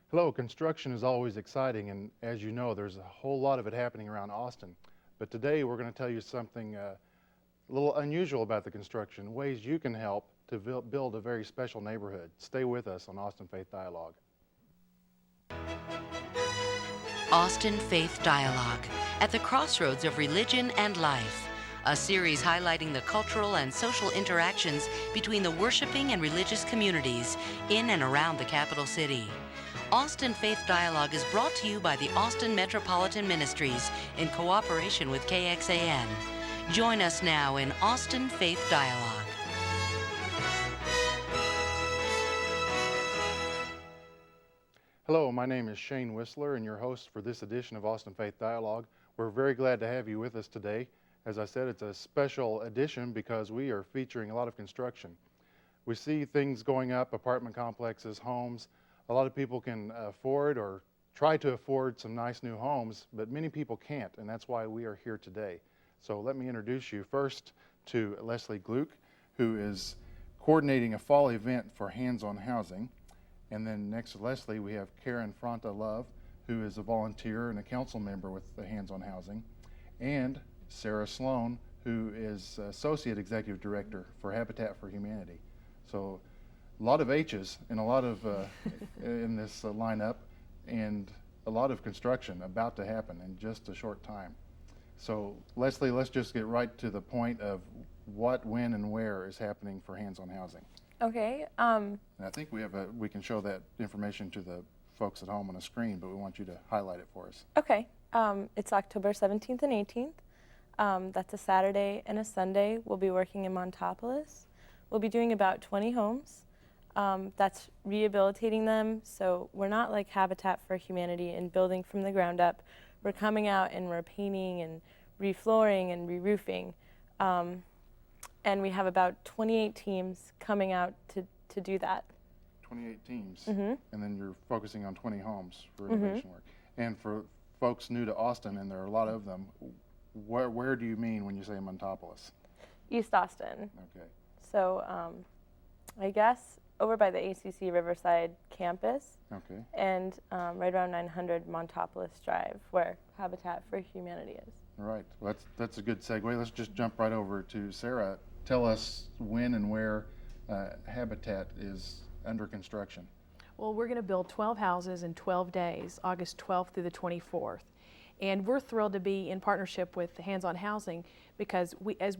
Hello, construction is always exciting, and as you know, there's a whole lot of it happening around Austin. But today we're going to tell you something a little unusual about the construction, ways you can help to build a very special neighborhood. Stay with us on Austin Faith Dialogue. Austin Faith Dialogue, at the crossroads of religion and life. A series highlighting the cultural and social interactions between the worshiping and religious communities in and around the capital city. Austin Faith Dialogue is brought to you by the Austin Metropolitan Ministries in cooperation with KXAN. Join us now in Austin Faith Dialogue. Hello, my name is Shane Whistler and your host for this edition of Austin Faith Dialogue. We're very glad to have you with us today. As I said, it's a special edition because we are featuring a lot of construction. We see things going up, apartment complexes, homes. A lot of people can afford or try to afford some nice new homes, but many people can't, and that's why we are here today. So let me introduce you first to Leslie Gluck, who is coordinating a fall event for Hands on Housing. And then next to Leslie, we have Karen Fronta Love, who is a volunteer and a council member with the Hands on Housing, and Sarah Sloan, who is Associate Executive Director for Habitat for Humanity. So a lot of H's and a lot of in this lineup, and a lot of construction about to happen in just a short time. So Leslie, let's just get right to the point of what, when, and where is happening for Hands on Housing. Okay. And I think we can show that information to the folks at home on the screen, but we want you to highlight it for us. Okay. It's October 17th and 18th. That's a Saturday and a Sunday. We'll be working in Montopolis. We'll be doing about 20 homes. That's rehabilitating them. So we're not like Habitat for Humanity and building from the ground up. We're coming out and we're painting and reflooring and re-roofing. And we have about 28 teams coming out to do that. 28 teams, Mm-hmm. and then you're focusing on 20 homes for renovation work. And for folks new to Austin, and there are a lot of them, where do you mean when you say Montopolis? East Austin. Okay. So I guess over by the ACC Riverside campus. Okay. And right around 900 Montopolis Drive, where Habitat for Humanity is. All right. Well, that's a good segue. Let's just jump right over to Sarah. Tell us when and where Habitat is under construction. Well, we're going to build 12 houses in 12 days, August 12th through the 24th. And we're thrilled to be in partnership with Hands on Housing because as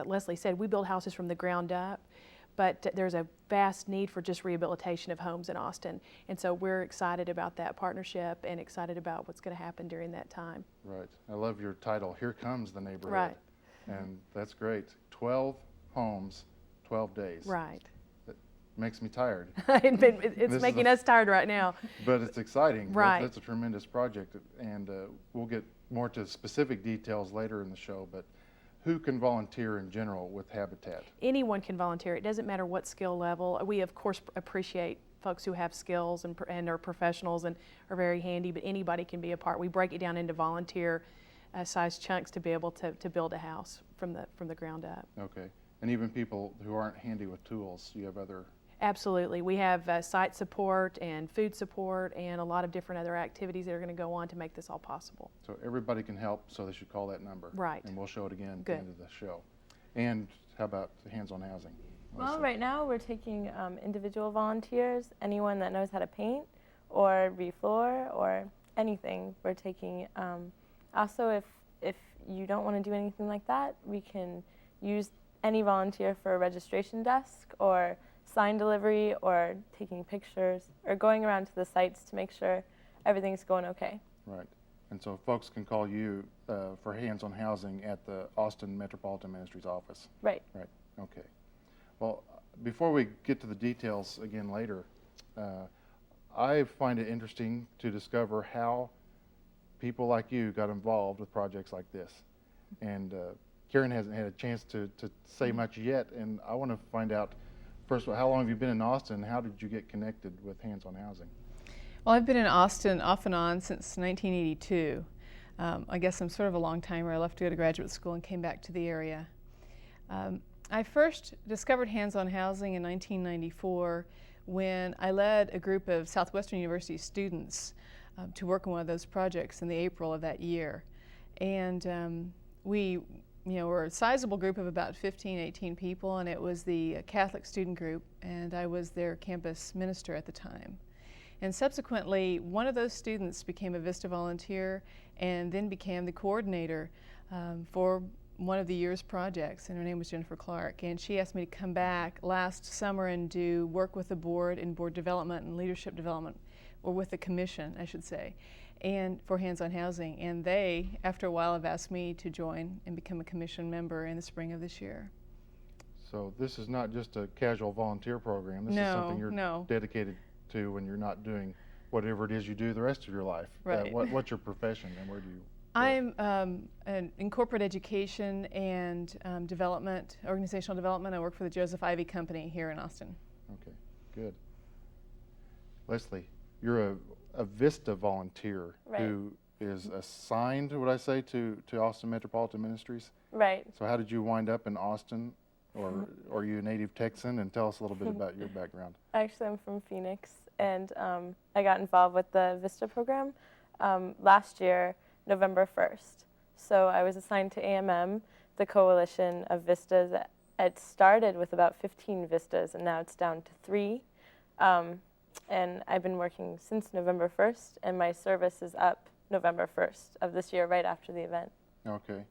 Leslie said, we build houses from the ground up, but there's a vast need for just rehabilitation of homes in Austin. And so we're excited about that partnership and excited about what's going to happen during that time. Right. I love your title, Here Comes the Neighborhood. Right. And that's great. 12 homes, 12 days. Right. It makes me tired. It's making us tired right now. But it's exciting. Right. That's a tremendous project, and we'll get more to specific details later in the show, but who can volunteer in general with Habitat? Anyone can volunteer. It doesn't matter what skill level. We, of course, appreciate folks who have skills and are professionals and are very handy, but anybody can be a part. We break it down into volunteer size chunks to be able to build a house from the ground up. Okay. And even people who aren't handy with tools, you have other... Absolutely. We have site support and food support and a lot of different other activities that are going to go on to make this all possible. So everybody can help, so they should call that number. Right. And we'll show it again at Good. the end of the show. And how about Hands on Housing? Well, right now we're taking individual volunteers, anyone that knows how to paint or refloor or anything. We're taking, also if you don't want to do anything like that, we can use any volunteer for a registration desk or sign delivery or taking pictures or going around to the sites to make sure everything's going okay. Right. And so folks can call you for Hands on Housing at the Austin Metropolitan Ministries office. Right. Right. Okay. Well, before we get to the details again later, I find it interesting to discover how people like you got involved with projects like this. And Karen hasn't had a chance to say much yet, and I want to find out, first of all, how long have you been in Austin? How did you get connected with Hands on Housing? Well, I've been in Austin off and on since 1982. I guess I'm sort of a long timer. I left to go to graduate school and came back to the area. I first discovered Hands on Housing in 1994 when I led a group of Southwestern University students to work on one of those projects in the April of that year. And we were a sizable group of about 15, 18 people, and it was the Catholic student group, and I was their campus minister at the time. And subsequently, one of those students became a VISTA volunteer and then became the coordinator for one of the year's projects, and her name was Jennifer Clark. And she asked me to come back last summer and do work with the board in board development and leadership development, or with the commission, I should say, and for Hands on Housing. And they, after a while, have asked me to join and become a commission member in the spring of this year. So this is not just a casual volunteer program. This is something you're dedicated to when you're not doing whatever it is you do the rest of your life. Right. What's your profession and where do you work? I'm in corporate education and development, organizational development. I work for the Joseph Ivy Company here in Austin. Okay, good. Leslie, you're a VISTA volunteer who is assigned, would I say, to Austin Metropolitan Ministries? Right. So how did you wind up in Austin? Or are you a native Texan? And tell us a little bit about your background. Actually, I'm from Phoenix, and I got involved with the VISTA program last year, November 1st. So I was assigned to AMM, the coalition of VISTAs. It started with about 15 VISTAs, and now it's down to 3. And I've been working since November 1st, and my service is up November 1st of this year, right after the event. Okay.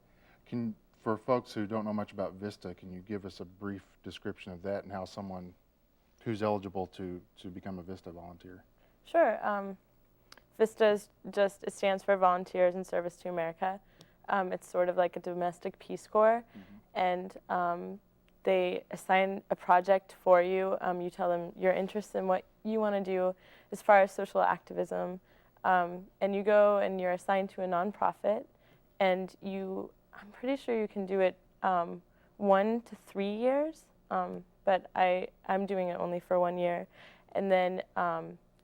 For folks who don't know much about VISTA, can you give us a brief description of that and how someone who's eligible to become a VISTA volunteer? Sure. VISTA is it stands for Volunteers in Service to America. It's sort of like a domestic Peace Corps, and they assign a project for you. You tell them your interests in what you want to do as far as social activism, and you go and you're assigned to a nonprofit, and I'm pretty sure you can do it 1 to 3 years, but I'm doing it only for 1 year. And then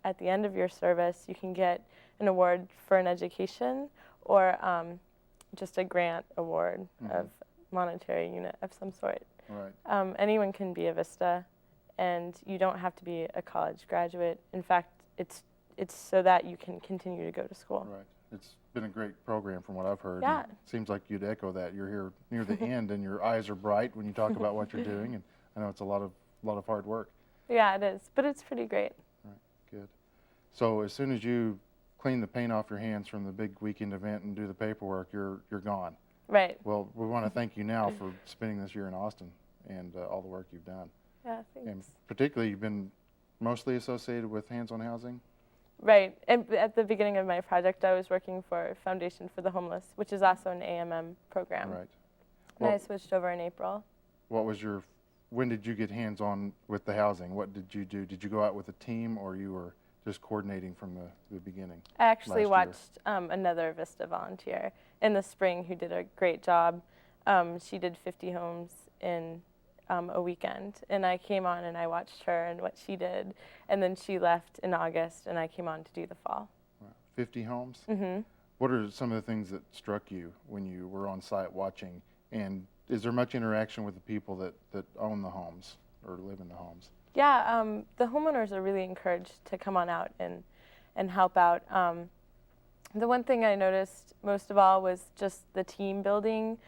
at the end of your service, you can get an award for an education or just a grant award of monetary unit of some sort. Right. Anyone can be a VISTA, and you don't have to be a college graduate. In fact, it's so that you can continue to go to school. Right. It's been a great program from what I've heard. Yeah. And it seems like you'd echo that. You're here near the end, and your eyes are bright when you talk about what you're doing. And I know it's a lot of hard work. Yeah, it is, but it's pretty great. Right. Good. So as soon as you clean the paint off your hands from the big weekend event and do the paperwork, you're gone. Right. Well, we want to thank you now for spending this year in Austin and all the work you've done. Yeah, thanks. And particularly, you've been mostly associated with Hands on Housing. Right. And at the beginning of my project, I was working for Foundation for the Homeless, which is also an AMM program. Right. And I switched over in April. When did you get hands-on with the housing? What did you do? Did you go out with a team, or you were just coordinating from the beginning? I actually last watched another VISTA volunteer in the spring who did a great job. She did 50 homes in a weekend, and I came on and I watched her and what she did, and then she left in August, and I came on to do the fall. Wow. 50 homes? Mm-hmm. What are some of the things that struck you when you were on site watching, and is there much interaction with the people that own the homes or live in the homes? Yeah, the homeowners are really encouraged to come on out and help out. The one thing I noticed most of all was just the team building.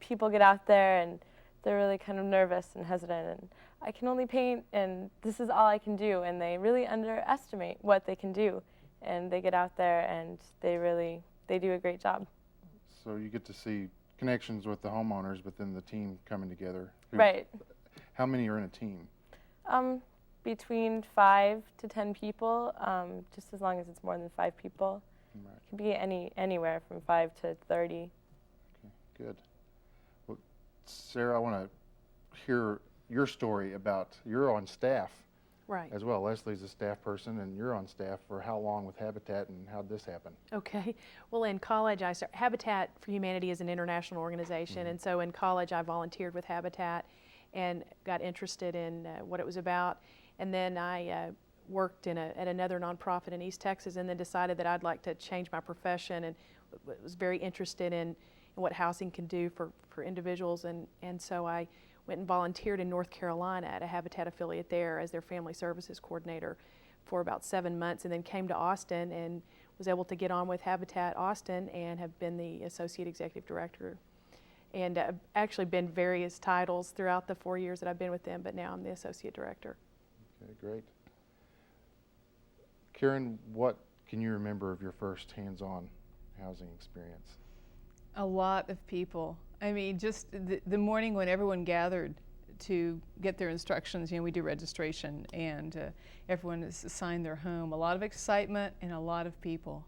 People get out there and they're really kind of nervous and hesitant, and I can only paint, and this is all I can do, and they really underestimate what they can do, and they get out there and they do a great job. So you get to see connections with the homeowners, but then the team coming together. Right. How many are in a team? Between 5 to 10 people, just as long as it's more than 5 people. Right. It can be anywhere from 5 to 30. Okay, good. Well, Sarah, I want to hear your story about, you're on staff Right. as well. Leslie's a staff person, and you're on staff for how long with Habitat, and how'd this happen? Okay. Well, in college, Habitat for Humanity is an international organization, and so in college, I volunteered with Habitat and got interested in what it was about. And then I worked at another nonprofit in East Texas, and then decided that I'd like to change my profession, and was very interested in what housing can do for individuals. And so I went and volunteered in North Carolina at a Habitat affiliate there as their family services coordinator for about 7 months, and then came to Austin and was able to get on with Habitat Austin and have been the associate executive director. And actually been various titles throughout the 4 years that I've been with them, but now I'm the associate director. Okay, great. Karen, what can you remember of your first hands-on housing experience? A lot of people. I mean, just the morning when everyone gathered to get their instructions, we do registration, and everyone is assigned their home. A lot of excitement and a lot of people.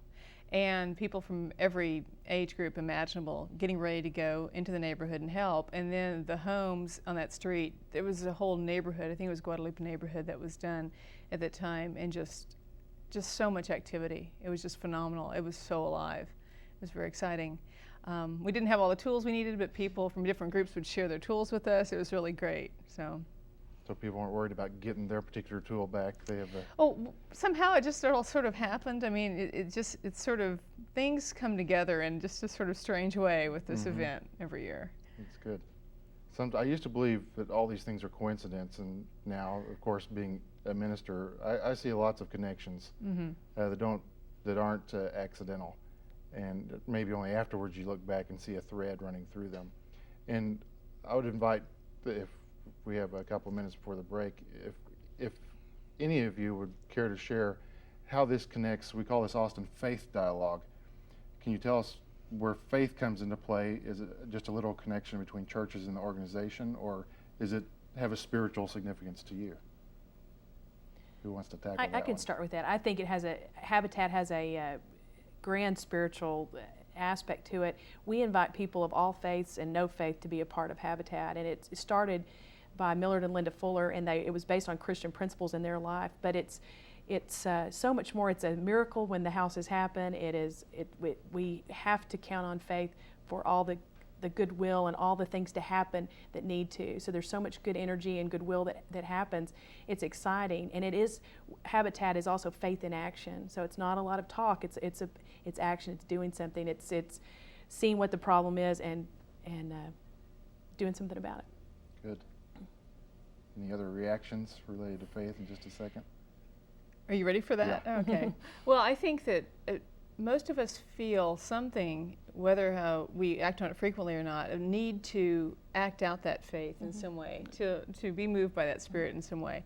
And people from every age group imaginable getting ready to go into the neighborhood and help. And then the homes on that street, there was a whole neighborhood, I think it was Guadalupe neighborhood, that was done at that time, and just so much activity. It was just phenomenal. It was so alive. It was very exciting. We didn't have all the tools we needed, but people from different groups would share their tools with us. It was really great. So people weren't worried about getting their particular tool back. They have a... Oh, somehow it just all sort of happened. I mean, it's sort of, things come together in just a sort of strange way with this event every year. That's good. I used to believe that all these things are coincidence, and now, of course, being a minister, I see lots of connections that aren't accidental, and maybe only afterwards you look back and see a thread running through them. And I would invite, if we have a couple of minutes before the break, if any of you would care to share how this connects. We call this Austin Faith Dialogue. Can you tell us where faith comes into play? Is it just a little connection between churches and the organization, or is it have a spiritual significance to you? Who wants to tackle that I can one? start with that. I think Habitat has a grand spiritual aspect to it. We invite people of all faiths and no faith to be a part of Habitat, and it started by Millard and Linda Fuller, and it was based on Christian principles in their life. But it's so much more. It's a miracle when the houses happen. We have to count on faith for all the goodwill and all the things to happen that need to. So there's so much good energy and goodwill that happens. It's exciting, and Habitat is also faith in action. So it's not a lot of talk. It's action. It's doing something. It's seeing what the problem is and doing something about it. Good. Any other reactions related to faith in just a second? Are you ready for that? Yeah. Okay. Well, I think that most of us feel something, whether how we act on it frequently or not, a need to act out that faith in some way, to be moved by that spirit in some way.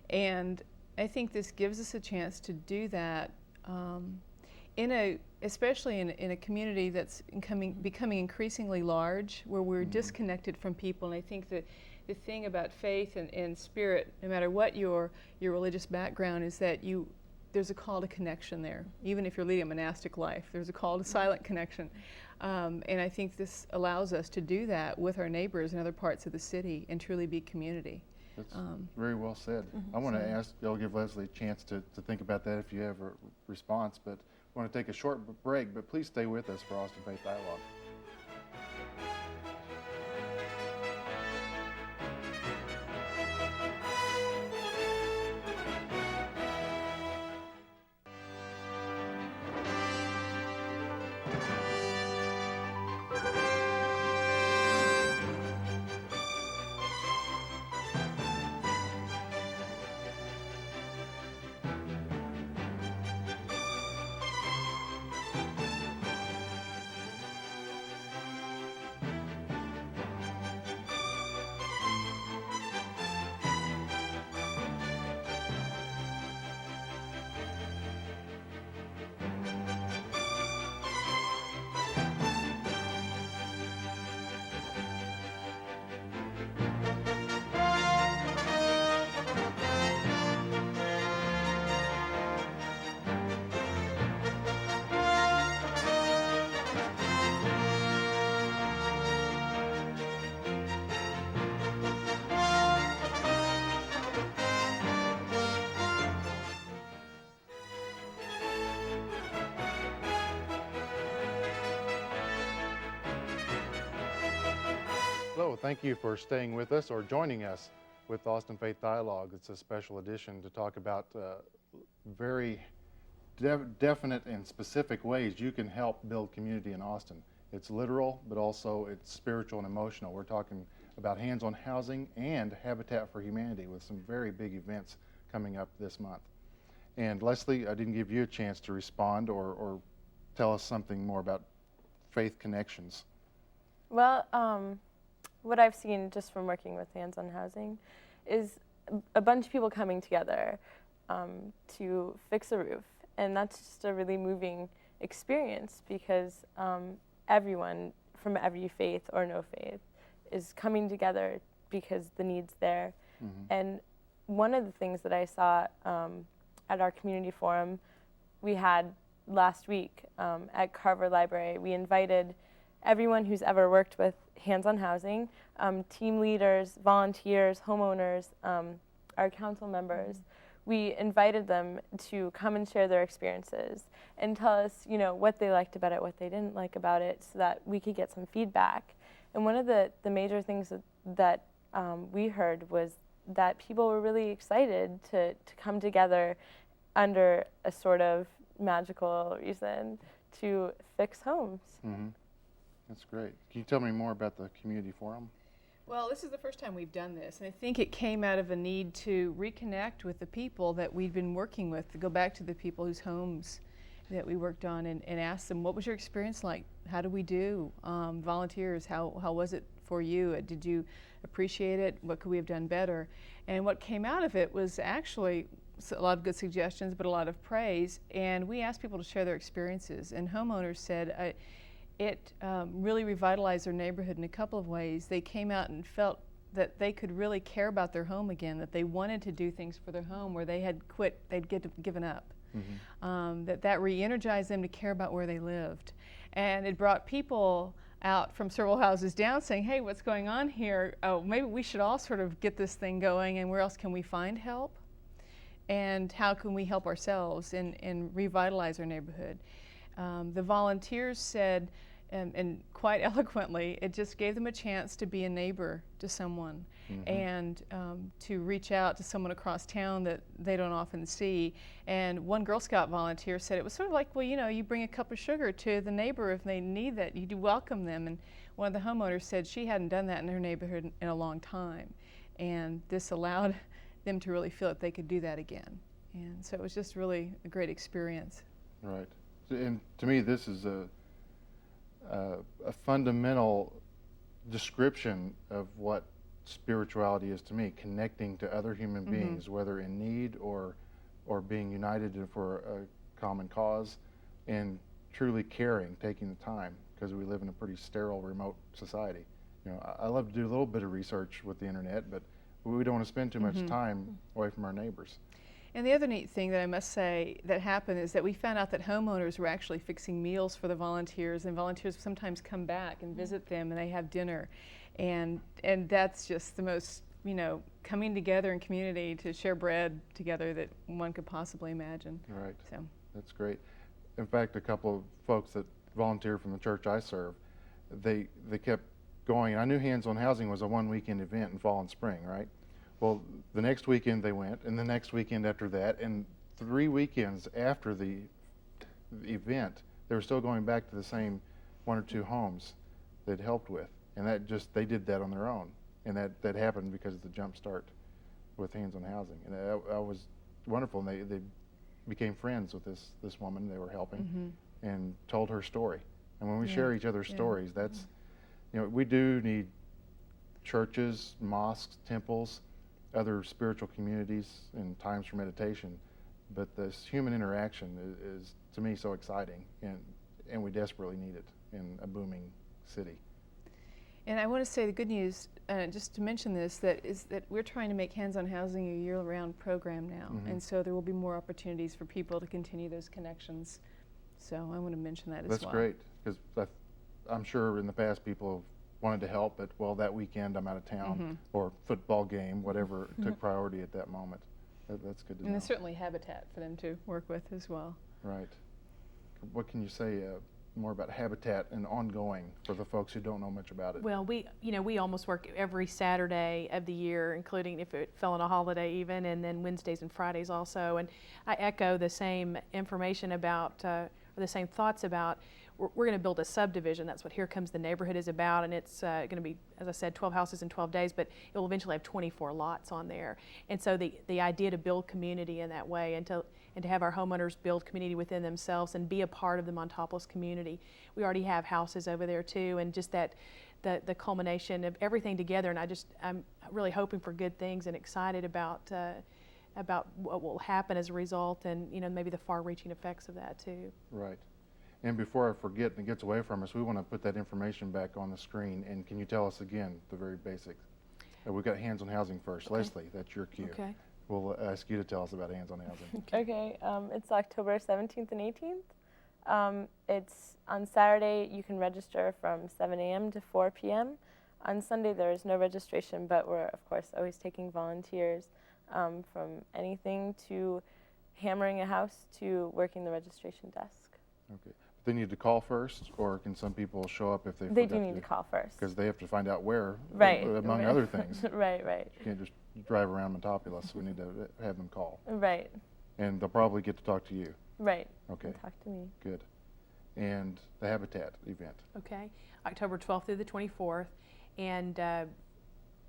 And I think this gives us a chance to do that, especially in a community that's becoming increasingly large, where we're disconnected from people. And I think that the thing about faith and spirit, no matter what your religious background, is that there's a call to connection there. Even if you're leading a monastic life, there's a call to silent connection. And I think this allows us to do that with our neighbors in other parts of the city and truly be community. That's very well said. I want to I'll give Leslie a chance to think about that if you have a response, but I want to take a short break, but please stay with us for Austin Faith Dialogue. Hello, thank you for staying with us or joining us with Austin Faith Dialogue. It's a special edition to talk about very definite and specific ways you can help build community in Austin. It's literal, but also it's spiritual and emotional. We're talking about hands-on housing and Habitat for Humanity with some very big events coming up this month. And Leslie, I didn't give you a chance to respond or tell us something more about Faith Connections. Well, what I've seen just from working with Hands on Housing is a bunch of people coming together to fix a roof. And that's just a really moving experience because everyone from every faith or no faith is coming together because the need's there. And one of the things that I saw at our community forum we had last week at Carver Library, we invited everyone who's ever worked with hands-on housing, team leaders, volunteers, homeowners, our council members. We invited them to come and share their experiences and tell us, you know, what they liked about it, what they didn't like about it, so that we could get some feedback. And one of the major things that we heard was that people were really excited to come together under a sort of magical reason to fix homes. That's great. Can you tell me more about the community forum? Well, this is the first time we've done this, and I think it came out of a need to reconnect with the people that we'd been working with, to go back to the people whose homes that we worked on and ask them, what was your experience like? How did we do? Volunteers, how was it for you? Did you appreciate it? What could we have done better? And what came out of it was actually a lot of good suggestions, but a lot of praise, and we asked people to share their experiences, and homeowners said, it really revitalized their neighborhood in a couple of ways. They came out and felt that they could really care about their home again, that they wanted to do things for their home where they had quit, they'd given up. That re-energized them to care about where they lived. And it brought people out from several houses down saying, hey, what's going on here? Oh, maybe we should all sort of get this thing going, and where else can we find help? And how can we help ourselves and revitalize our neighborhood? The volunteers said, and quite eloquently, it just gave them a chance to be a neighbor to someone and to reach out to someone across town that they don't often see. And one Girl Scout volunteer said it was sort of like, well, you know, you bring a cup of sugar to the neighbor if they need that. You do welcome them. And one of the homeowners said she hadn't done that in her neighborhood in a long time. And this allowed them to really feel that they could do that again. And so it was just really a great experience. Right. And to me, this is a fundamental description of what spirituality is to me, connecting to other human beings, whether in need or being united for a common cause, and truly caring, taking the time, because we live in a pretty sterile, remote society. You know, I love to do a little bit of research with the internet, but we don't want to spend too much time away from our neighbors. And the other neat thing that I must say that happened is that we found out that homeowners were actually fixing meals for the volunteers, and volunteers sometimes come back and visit them, and they have dinner. And that's just the most, you know, coming together in community to share bread together that one could possibly imagine. Right. So that's great. In fact, a couple of folks that volunteer from the church I serve, they kept going. I knew Hands on Housing was a one weekend event in fall and spring, right? Well, the next weekend they went, and the next weekend after that, and 3 weekends after the event, they were still going back to the same 1 or 2 homes they'd helped with. And that just, they did that on their own. And that happened because of the jump start with Hands on Housing. And that was wonderful. And they became friends with this woman they were helping and told her story. And when we share each other's stories, that's, you know, we do need churches, mosques, temples, other spiritual communities and times for meditation, but this human interaction is to me so exciting, and we desperately need it in a booming city. And I want to say the good news, just to mention this, is that we're trying to make Hands on Housing a year-round program now, and so there will be more opportunities for people to continue those connections. So I want to mention that as well. That's great, because I'm sure in the past people have wanted to help, but well, that weekend I'm out of town, or football game, whatever took priority at that moment. That's good to know. And there's certainly Habitat for them to work with as well. Right. What can you say more about Habitat and ongoing for the folks who don't know much about it? Well, we almost work every Saturday of the year, including if it fell on a holiday even, and then Wednesdays and Fridays also. And I echo the same information about, or the same thoughts about, we're going to build a subdivision. That's what Here Comes the Neighborhood is about, and it's going to be, as I said, 12 houses in 12 days, but it will eventually have 24 lots on there. And so the idea to build community in that way, and to have our homeowners build community within themselves and be a part of the Montopolis community. We already have houses over there too, and just that the culmination of everything together. And I'm really hoping for good things and excited about what will happen as a result, and maybe the far-reaching effects of that too. Right. And before I forget and it gets away from us, we want to put that information back on the screen. And can you tell us again the very basics? We've got Hands on Housing first. Okay. Leslie, that's your cue. Okay. We'll ask you to tell us about Hands on Housing. Okay, it's October 17th and 18th. It's on Saturday. You can register from 7 a.m. to 4 p.m. On Sunday, there is no registration, but we're, of course, always taking volunteers from anything to hammering a house to working the registration desk. Okay. They need to call first, or can some people show up if they They do need to call first. Because they have to find out where, Right. among right. other things. Right, right. You can't just drive around Montopolis. We need to have them call. Right, And they'll probably get to talk to you. right. Okay, And talk to me. good. And the Habitat event. Okay, October 12th through the 24th. And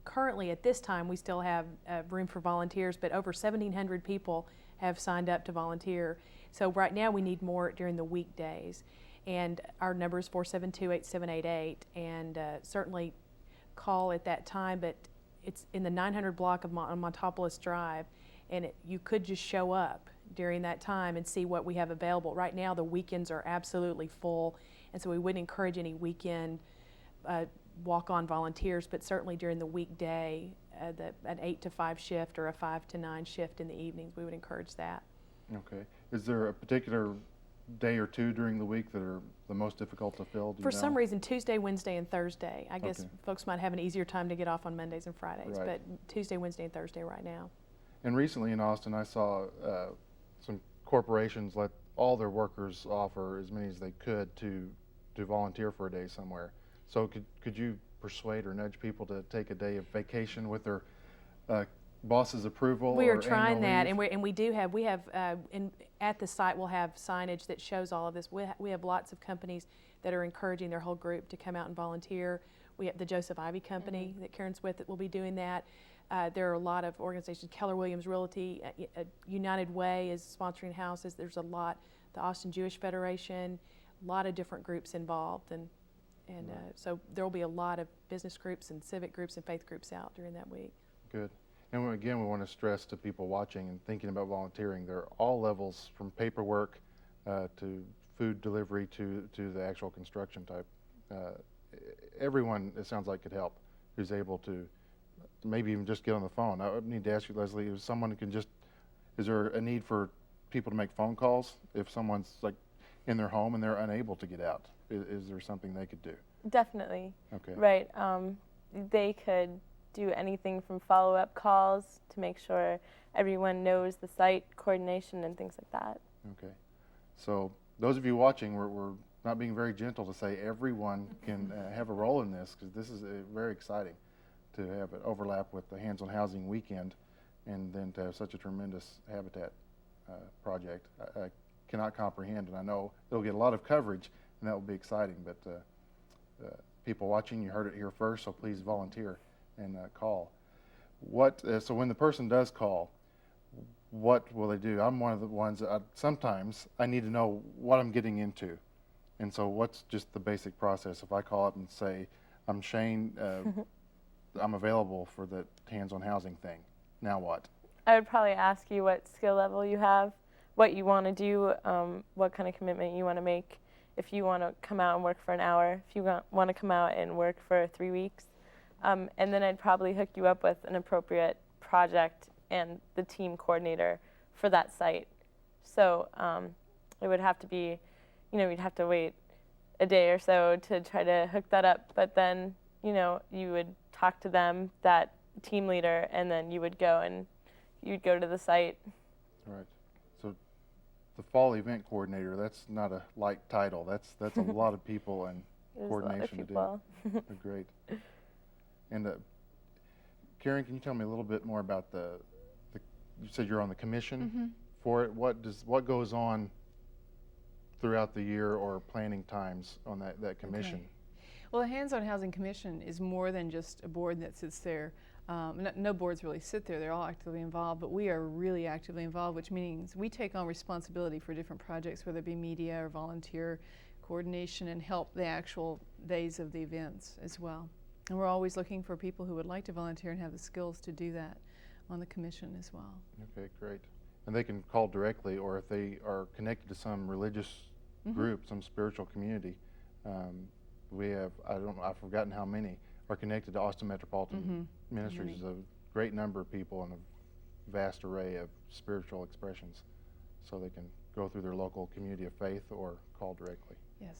currently at this time, we still have room for volunteers, but over 1,700 people have signed up to volunteer. So right now we need more during the weekdays. And our number is 472-8788, and certainly call at that time, but it's in the 900 block of Montopolis Drive, and you could just show up during that time and see what we have available. Right now the weekends are absolutely full, and so we wouldn't encourage any weekend walk-on volunteers, but certainly during the weekday, an 8 to 5 shift or a 5 to 9 shift in the evenings, we would encourage that. Okay. Is there a particular day or two during the week that are the most difficult to fill? For some reason, Tuesday, Wednesday, and Thursday. I guess Okay. folks might have an easier time to get off on Mondays and Fridays, Right. but Tuesday, Wednesday, and Thursday right now. And recently in Austin, I saw some corporations let all their workers offer as many as they could to volunteer for a day somewhere. So could you persuade or nudge people to take a day of vacation with their boss's approval? We are or trying annual that, leave? and we have at the site we'll have signage that shows all of this. We have lots of companies that are encouraging their whole group to come out and volunteer. We have the Joseph Ivy Company that Karen's with that will be doing that. There are a lot of organizations, Keller Williams Realty, United Way is sponsoring houses. There's a lot, the Austin Jewish Federation, a lot of different groups involved, and so there will be a lot of business groups and civic groups and faith groups out during that week. Good. And again, we want to stress to people watching and thinking about volunteering, there are all levels from paperwork to food delivery to the actual construction type. Everyone, it sounds like, could help who's able to maybe even just get on the phone. I would need to ask you, Leslie, if someone who can just, is there a need for people to make phone calls if someone's like in their home and they're unable to get out? Is there something they could do? Definitely. Okay. Right. They could do anything from follow-up calls to make sure everyone knows the site, coordination, and things like that. Okay. So those of you watching, we're not being very gentle to say everyone can have a role in this, because this is very exciting to have it overlap with the Hands on Housing weekend and then to have such a tremendous Habitat project. I cannot comprehend, and I know it'll get a lot of coverage, and that will be exciting, but people watching, you heard it here first, so please volunteer and call. So when the person does call, what will they do? I'm one of the ones that sometimes I need to know what I'm getting into. And so what's just the basic process? If I call up and say, I'm Shane, I'm available for the Hands on Housing thing, now what? I would probably ask you what skill level you have, what you want to do, what kind of commitment you want to make. If you want to come out and work for an hour, if you want to come out and work for 3 weeks. And then I'd probably hook you up with an appropriate project and the team coordinator for that site. So it would have to be, we'd have to wait a day or so to try to hook that up. But then, you would talk to them, that team leader, and then you would go to the site. Right. So the fall event coordinator, that's not a light title. That's a lot of people and There's a lot of coordination to do. people. Great. And Karen, can you tell me a little bit more about you said you're on the commission for it. What goes on throughout the year or planning times on that commission? Okay. Well, the Hands-on Housing Commission is more than just a board that sits there. No boards really sit there, they're all actively involved, but we are really actively involved, which means we take on responsibility for different projects, whether it be media or volunteer coordination, and help the actual days of the events as well. And we're always looking for people who would like to volunteer and have the skills to do that on the commission as well. Okay, great. And they can call directly, or if they are connected to some religious group, some spiritual community, we have, I've forgotten how many, are connected to Austin Metropolitan Ministries. There's a great number of people and a vast array of spiritual expressions. So they can go through their local community of faith or call directly. Yes.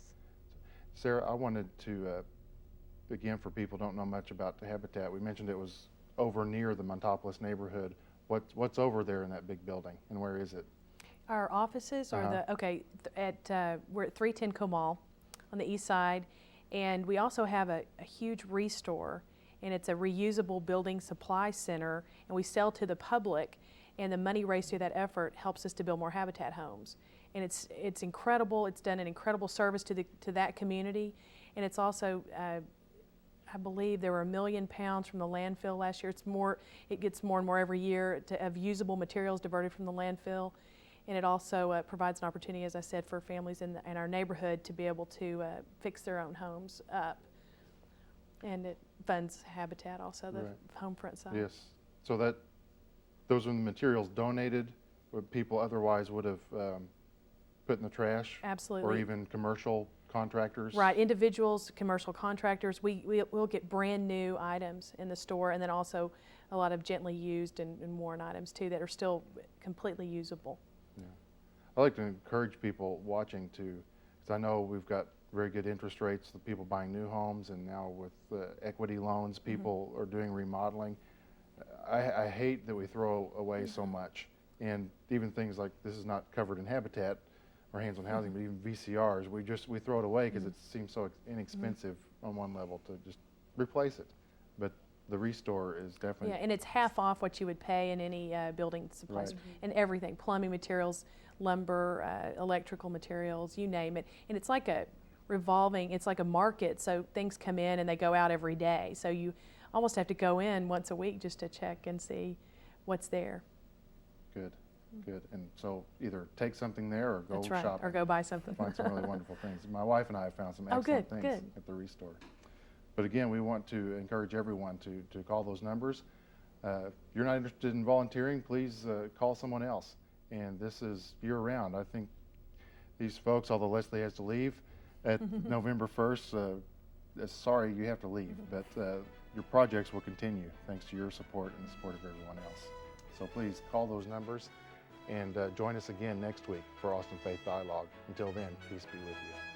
Sarah, I wanted to, again, for people who don't know much about the Habitat, we mentioned it was over near the Montopolis neighborhood. What's over there in that big building, and where is it? Our offices are we're at 310 Comal on the east side, and we also have a huge restore, and it's a reusable building supply center, and we sell to the public, and the money raised through that effort helps us to build more Habitat homes. And it's incredible. It's done an incredible service to that community, and it's also I believe there were 1 million pounds from the landfill last year. It gets more and more every year of usable materials diverted from the landfill. And it also provides an opportunity, as I said, for families in our neighborhood to be able to fix their own homes up. And it funds Habitat also, the home front side. Yes. So those are the materials donated, what people otherwise would have put in the trash? Absolutely. Or even commercial contractors? Right, individuals, commercial contractors, we'll get brand new items in the store, and then also a lot of gently used and worn items too that are still completely usable. Yeah. I like to encourage people watching to, because I know we've got very good interest rates, the people buying new homes, and now with equity loans, people are doing remodeling. I hate that we throw away so much, and even things like, this is not covered in Habitat or Hands-on Housing, but even VCRs, we throw it away because it seems so inexpensive on one level to just replace it. But the restore is definitely... Yeah, and it's half off what you would pay in any building supplies, and everything, plumbing materials, lumber, electrical materials, you name it. And it's like a revolving, it's like a market, so things come in and they go out every day. So you almost have to go in once a week just to check and see what's there. Good, good. And so either take something there or go That's right, shopping. or go buy something. Find some really wonderful things. My wife and I have found some excellent things at the restore. But again, we want to encourage everyone to call those numbers. If you're not interested in volunteering, please call someone else. And this is year-round. I think these folks, although Leslie has to leave at November 1st, sorry you have to leave, but your projects will continue thanks to your support and the support of everyone else. So please call those numbers and join us again next week for Austin Faith Dialogue. Until then, peace be with you.